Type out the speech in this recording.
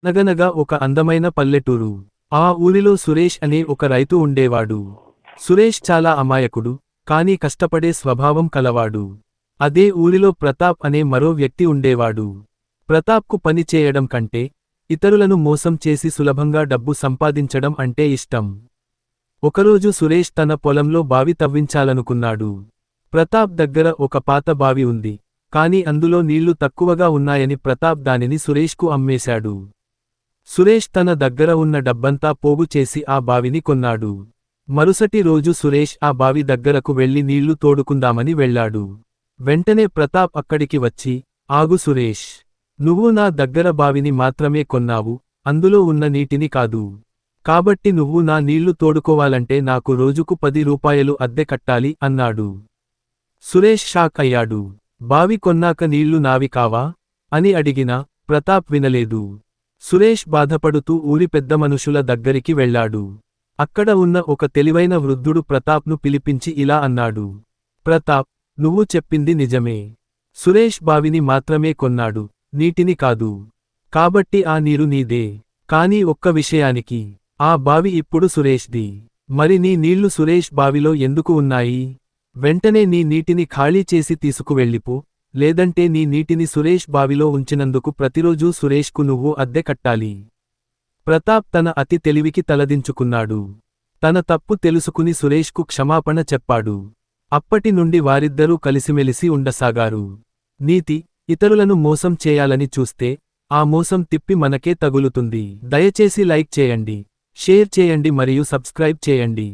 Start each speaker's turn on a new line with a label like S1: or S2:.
S1: అనగనగా ఒక అందమైన పల్లెటూరు. ఆ ఊరిలో సురేష్ అనే ఒక రైతు ఉండేవాడు. సురేష్ చాలా అమాయకుడు, కానీ కష్టపడే స్వభావం కలవాడు. అదే ఊరిలో ప్రతాప్ అనే మరో వ్యక్తి ఉండేవాడు. ప్రతాప్కు పని చేయడం కంటే, ఇతరులను మోసం చేసి సులభంగా డబ్బు సంపాదించడం అంటే ఇష్టం. ఒకరోజు సురేష్ తన పొలంలో బావి తవ్వించాలనుకున్నాడు. ప్రతాప్ దగ్గర ఒక పాత బావి ఉంది, కాని అందులో నీళ్లు తక్కువగా ఉన్నాయని ప్రతాప్ దానిని సురేష్కు అమ్మేశాడు. సురేష్ తన దగ్గర ఉన్న డబ్బంతా పోగు చేసి ఆ బావిని కొన్నాడు. మరుసటి రోజు సురేష్ ఆ బావి దగ్గరకు వెళ్లి నీళ్లు తోడుకుందామని వెళ్లాడు. వెంటనే ప్రతాప్ అక్కడికి వచ్చి, ఆగు సురేష్, నువ్వు నా దగ్గర బావిని మాత్రమే కొన్నావు, అందులో ఉన్న నీటిని కాదు. కాబట్టి నువ్వు నా నీళ్లు తోడుకోవాలంటే నాకు రోజుకు 10 రూపాయలు అద్దె కట్టాలి అన్నాడు. సురేష్ షాక్ అయ్యాడు. బావి కొన్నాక నీళ్లు నావి కావా అని అడిగినా ప్రతాప్ వినలేదు. సురేష్ బాధపడుతూ ఊరి పెద్ద మనుషుల దగ్గరికి వెళ్లాడు. అక్కడ ఉన్న ఒక తెలివైన వృద్ధుడు ప్రతాప్ను పిలిపించి ఇలా అన్నాడు. ప్రతాప్, నువ్వు చెప్పింది నిజమే. సురేష్ బావిని మాత్రమే కొన్నాడు, నీటిని కాదు. కాబట్టి ఆ నీరు నీదే. కానీ ఒక్క విషయానికి, ఆ బావి ఇప్పుడు సురేష్ది. మరి నీ నీళ్లు సురేష్ బావిలో ఎందుకు ఉన్నాయి? వెంటనే నీ నీటిని ఖాళీ చేసి తీసుకువెళ్ళిపో, లేదంటే నీ నీటిని సురేష్ బావిలో ఉంచినందుకు ప్రతిరోజూ సురేష్కు నువ్వు అద్దె కట్టాలి. ప్రతాప్ తన అతి తెలివికి తలదించుకున్నాడు. తన తప్పు తెలుసుకుని సురేష్కు క్షమాపణ చెప్పాడు. అప్పటి నుండి వారిద్దరూ కలిసిమెలిసి ఉండసాగారు. నీతి: ఇతరులను మోసం చేయాలని చూస్తే, ఆ మోసం తిప్పి మనకే తగులుతుంది. దయచేసి లైక్ చేయండి, షేర్ చేయండి మరియు సబ్స్క్రైబ్ చేయండి.